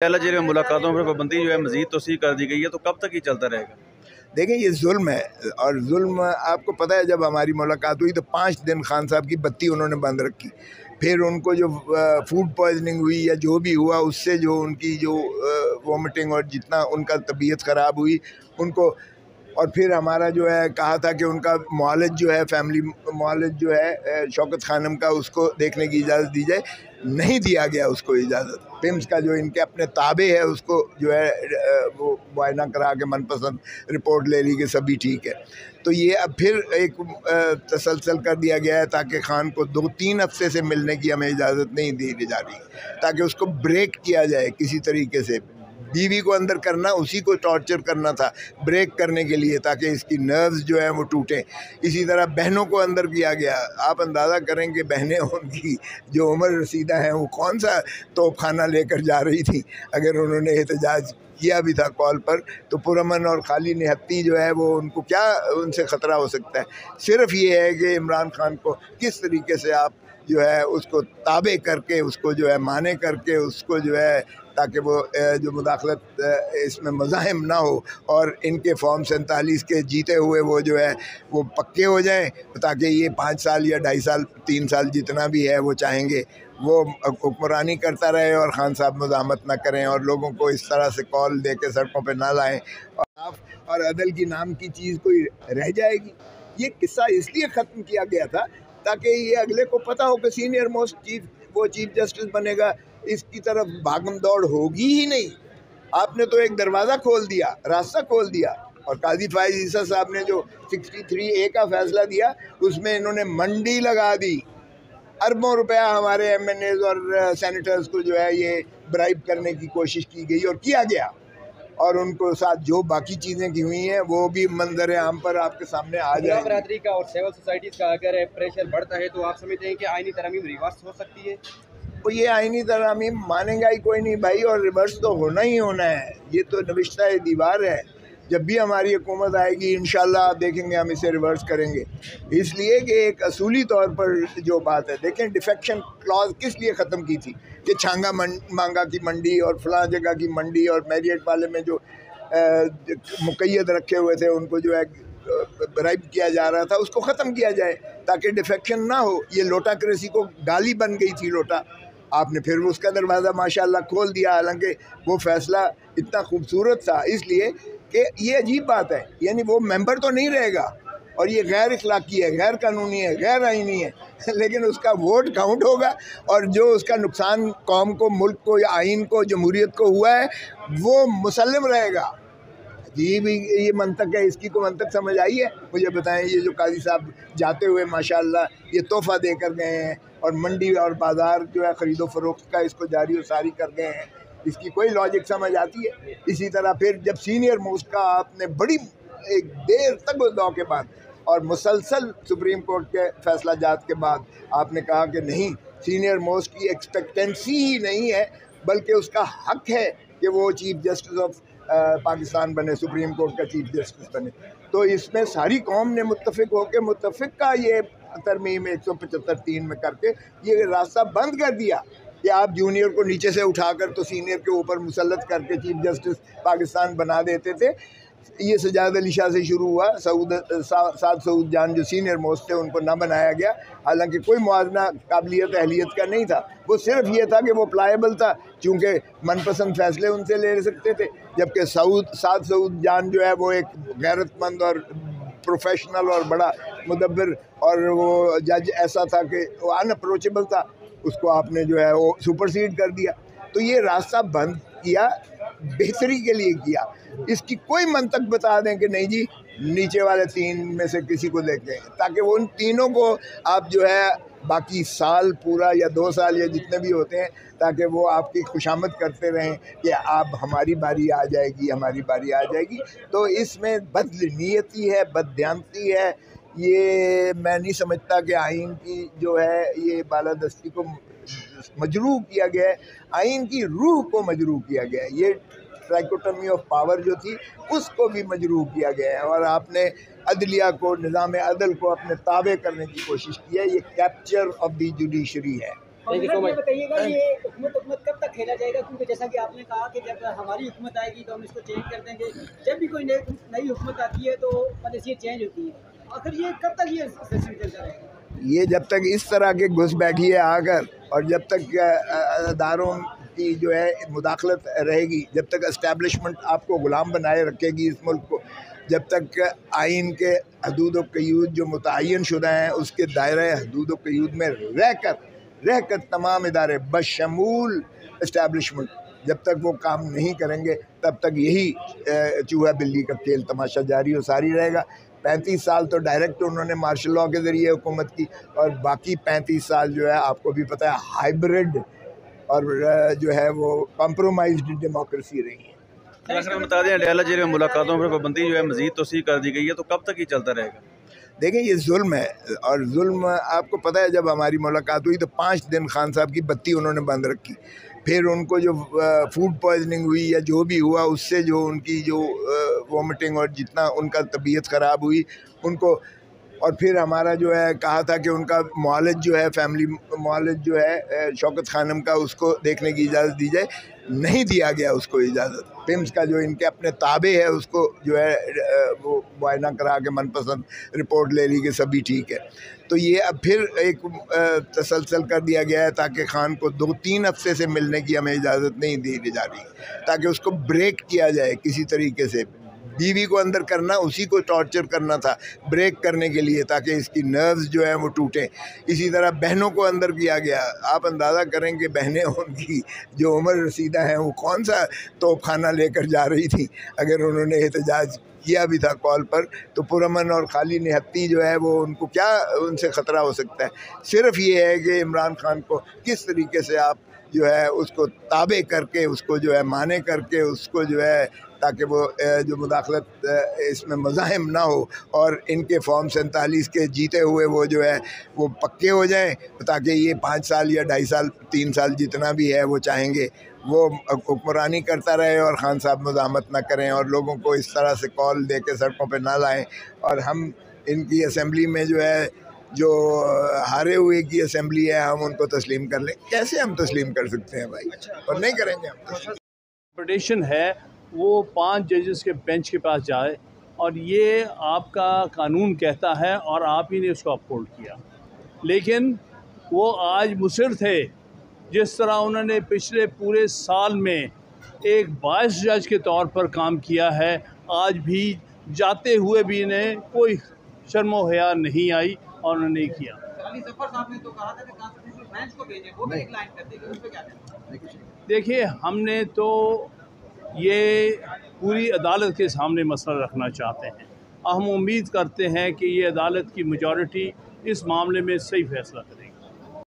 में मुलाकातों पर पाबंदी जो है मज़ीद तोसी कर दी गई है, तो कब तक ये चलता रहेगा? देखें, ये जुल्म है, और जुल्म आपको पता है, जब हमारी मुलाकात हुई तो 5 दिन खान साहब की बत्ती उन्होंने बंद रखी। फिर उनको जो फूड पॉइजनिंग हुई या जो भी हुआ, उससे जो उनकी जो वॉमिटिंग और जितना उनका तबीयत ख़राब हुई उनको, और फिर हमारा जो है कहा था कि उनका मुआलिज जो है, फैमिली मुआलिज जो है शौकत खानम का, उसको देखने की इजाज़त दी जाए। नहीं दिया गया उसको इजाज़त। पिम्स का जो इनके अपने ताबे है, उसको जो है वो मुआयना करा के मनपसंद रिपोर्ट ले ली कि सभी ठीक है। तो ये अब फिर एक तसलसल कर दिया गया है, ताकि खान को 2-3 हफ्ते से मिलने की हमें इजाज़त नहीं दी जा रही, ताकि उसको ब्रेक किया जाए किसी तरीके से। बीवी को अंदर करना, उसी को टॉर्चर करना था ब्रेक करने के लिए, ताकि इसकी नर्व्स जो है वो टूटें। इसी तरह बहनों को अंदर किया गया। आप अंदाज़ा करें कि बहनें उनकी जो उम्र रसीदा हैं, वो कौन सा तोपखाना लेकर जा रही थी। अगर उन्होंने एहतजाज किया भी था कॉल पर, तो पुरअमन और खाली निहत्ती जो है वो, उनको क्या उनसे ख़तरा हो सकता है। सिर्फ ये है कि इमरान खान को किस तरीके से आप जो है उसको ताबे करके, उसको जो है माने करके, उसको जो है, ताकि वो जो मुदाखलत इसमें मज़ाहिम ना हो, और इनके फॉर्म 47 के जीते हुए वो जो है वो पक्के हो जाएं, ताकि ये 5 साल या 2.5 साल 3 साल जितना भी है वो चाहेंगे वो हुक्मरानी करता रहे, और खान साहब मज़ामत ना करें, और लोगों को इस तरह से कॉल दे के सड़कों पर ना लाएँ, और अदल की नाम की चीज़ कोई रह जाएगी। ये किस्सा इसलिए ख़त्म किया गया था ताकि ये अगले को पता हो कि सीनियर मोस्ट चीफ जस्टिस बनेगा, इसकी तरफ भागम दौड़ होगी ही नहीं। आपने तो एक दरवाज़ा खोल दिया, रास्ता खोल दिया। और काजी फाइज ईसा साहब ने जो 63A का फैसला दिया, उसमें इन्होंने मंडी लगा दी। अरबों रुपया हमारे MNAs और सेनेटर्स को जो है ये ब्राइब करने की कोशिश की गई और किया गया, और उनको साथ जो बाकी चीज़ें की हुई हैं वो भी मंजर आम पर आपके सामने आ जाए। बरादरी का और सिविल सोसाइटीज़ का अगर प्रेशर बढ़ता है तो आप समझते हैं कि आईनी तरमीम रिवर्स हो सकती है? तो ये आईनी तरमीम मानेगा ही कोई नहीं भाई, और रिवर्स तो होना ही होना है। ये तो नविश्ता दीवार है। जब भी हमारी हुकूमत आएगी, इंशाल्लाह आप देखेंगे हम इसे रिवर्स करेंगे। इसलिए कि एक असूली तौर पर जो बात है, देखें, डिफेक्शन क्लॉज किस लिए ख़त्म की थी कि छांगा मांगा की मंडी और फलां जगह की मंडी, और मैरियट वाले में जो मुक़य्यद रखे हुए थे उनको जो है ब्राइब किया जा रहा था, उसको ख़त्म किया जाए ताकि डिफेक्शन ना हो। ये लोटाक्रेसी को गाली बन गई थी लोटा, आपने फिर उसका दरवाज़ा माशाल्लाह खोल दिया। हालांकि वो फ़ैसला इतना खूबसूरत था, इसलिए कि ये अजीब बात है, यानी वो मेंबर तो नहीं रहेगा, और ये गैर इखलाकी है, गैर कानूनी है, गैर आईनी है, लेकिन उसका वोट काउंट होगा, और जो उसका नुकसान कौम को, मुल्क को या आइन को, जमहूरियत को हुआ है, वो मुसल्लम रहेगा। अजीब ये मंतक है। इसकी को मंतक समझ आई है? मुझे बताएं। ये जो काजी साहब जाते हुए माशाल्लाह ये तोहफ़ा देकर गए हैं, और मंडी और बाज़ार जो है ख़रीदो फरोख्त का इसको जारी और सारी कर गए हैं, इसकी कोई लॉजिक समझ आती है? इसी तरह फिर जब सीनियर मोस्ट का आपने बड़ी एक देर तक दौर के बाद और मुसलसल सुप्रीम कोर्ट के फैसला जात के बाद आपने कहा कि नहीं, सीनियर मोस्ट की एक्सपेक्टेंसी ही नहीं है, बल्कि उसका हक है कि वो चीफ जस्टिस ऑफ पाकिस्तान बने, सुप्रीम कोर्ट का चीफ जस्टिस बने। तो इसमें सारी कौम ने मुत्तफिक होकर मुत्तफिक का ये तरमीम 175(3) में करके ये रास्ता बंद कर दिया कि आप जूनियर को नीचे से उठाकर तो सीनियर के ऊपर मुसल्लत करके चीफ जस्टिस पाकिस्तान बना देते थे। ये सजाद अली शाह से शुरू हुआ। साद सऊद जान जो सीनियर मोस्ट थे उनको ना बनाया गया, हालांकि कोई मुआवजा काबिलियत अहलियत का नहीं था, वो सिर्फ ये था कि वो प्लायबल था, चूँकि मनपसंद फ़ैसले उनसे ले सकते थे। जबकि साद सऊद जान जो है वो एक गैरतमंद और प्रोफेशनल और बड़ा मुदब्बिर और वो जज ऐसा था कि वो अनअप्रोचेबल था, उसको आपने जो है वो सुपरसीड कर दिया। तो ये रास्ता बंद किया, बेहतरी के लिए किया। इसकी कोई मंतक बता दें कि नहीं जी, नीचे वाले 3 में से किसी को लेके, ताकि वो उन तीनों को आप जो है बाकी साल पूरा या 2 साल या जितने भी होते हैं, ताकि वो आपकी खुशामद करते रहें कि आप हमारी बारी आ जाएगी, हमारी बारी आ जाएगी। तो इसमें बदनीयती है, बदध्यानती है। ये मैं नहीं समझता कि आइन की जो है ये बालादस्ती को मजरूह किया गया है, आइन की रूह को मजरूह किया गया है। ये ट्राइकोटमी ऑफ पावर जो थी उसको भी मजरूह किया गया है, और आपने अदलिया को, निज़ाम अदल को अपने ताबे करने की कोशिश की है। ये कैप्चर ऑफ द जुडिशरी है। Thank you so much. बताइएगा ये हुकूमत कब तक खेला जाएगा, क्योंकि जैसा कि आपने कहा कि जब हमारी हुकूमत आएगी तो हम इसको चेंज कर देंगे, जब भी कोई नई हुकूमत आती है तो पॉलिसी चेंज होती है, आखिर ये कब तक ये सिलसिला चलता रहेगा? ये जब तक इस तरह के घुसपैठिए आकर और जब तक अदारों की जो है मुदाखलत रहेगी, जब तक एस्टेब्लिशमेंट आपको ग़ुलाम बनाए रखेगी इस मुल्क को, जब तक आइन के हदूद व क़यूद जो मुतय्यन शुदा हैं उसके दायरे हदूद व क़यूद में रहकर तमाम इदारे बशमूल इस्टेब्लिशमेंट जब तक वो काम नहीं करेंगे तब तक यही चूहा बिल्ली का खेल तमाशा जारी और सारी रहेगा। 35 साल तो डायरेक्ट उन्होंने मार्शल लॉ के ज़रिए हुकूमत की और बाकी 35 साल जो है आपको भी पता है हाइब्रिड और जो है वो कॉम्प्रोमाइज्ड डेमोक्रेसी रही है। अगर बता दें अडयाला जेल में मुलाकातों पर पाबंदी जो है मज़ीद तोसी कर दी गई है, तो कब तक ये चलता रहेगा? देखें ये जुल्म है और जुल्म आपको पता है, जब हमारी मुलाकात हुई तो 5 दिन खान साहब की बत्ती उन्होंने बंद रखी, फिर उनको जो फूड पॉइजनिंग हुई या जो भी हुआ उससे जो उनकी जो वोमिटिंग और जितना उनका तबीयत ख़राब हुई उनको, और फिर हमारा जो है कहा था कि उनका मुआलिज जो है फैमिली मुआलिज जो है शौकत खानम का उसको देखने की इजाज़त दी जाए, नहीं दिया गया उसको इजाज़त। पिम्स का जो इनके अपने ताबे है उसको जो है वो मुआयना करा के मनपसंद रिपोर्ट ले ली कि सभी ठीक है। तो ये अब फिर एक तसलसल कर दिया गया है ताकि खान को 2-3 हफ्ते से मिलने की हमें इजाज़त नहीं दी जा रही, ताकि उसको ब्रेक किया जाए किसी तरीके से। बीवी को अंदर करना, उसी को टॉर्चर करना था ब्रेक करने के लिए, ताकि इसकी नर्व्स जो है वो टूटें। इसी तरह बहनों को अंदर किया गया। आप अंदाज़ा करें कि बहनें उनकी जो उम्र रसीदा हैं वो कौन सा तोपखाना लेकर जा रही थी। अगर उन्होंने एहतजाज किया भी था कॉल पर तो पुरअमन और खाली निहत्ती जो है वो उनको क्या उनसे ख़तरा हो सकता है। सिर्फ ये है कि इमरान खान को किस तरीके से आप जो है उसको ताबे करके, उसको जो है माने करके, उसको जो है ताकि वो जो मुदाखलत इसमें मज़ाहिम ना हो और इनके फॉर्म 47 के जीते हुए वो जो है वो पक्के हो जाएं, ताकि ये 5 साल या 2.5 साल 3 साल जितना भी है वो चाहेंगे वो हुक्मरानी करता रहे और खान साहब मज़ामत ना करें और लोगों को इस तरह से कॉल दे के सड़कों पर ना लाएं। और हम इनकी असम्बली में जो है जो हारे हुए की असम्बली है हम उनको तस्लीम कर लें। कैसे हम तस्लीम कर सकते हैं भाई? और नहीं करेंगे हम। पिटीशन है वो 5 जजेस के बेंच के पास जाए और ये आपका कानून कहता है और आप ही ने उसको अपहोल्ड किया, लेकिन वो आज मुसिर थे जिस तरह उन्होंने पिछले पूरे साल में एक बायस जज के तौर पर काम किया है, आज भी जाते हुए भी इन्हें कोई शर्मो हया नहीं आई और उन्होंने किया। देखिए, हमने तो ये पूरी अदालत के सामने मसला रखना चाहते हैं। हम उम्मीद करते हैं कि ये अदालत की मेजॉरिटी इस मामले में सही फैसला करेगी।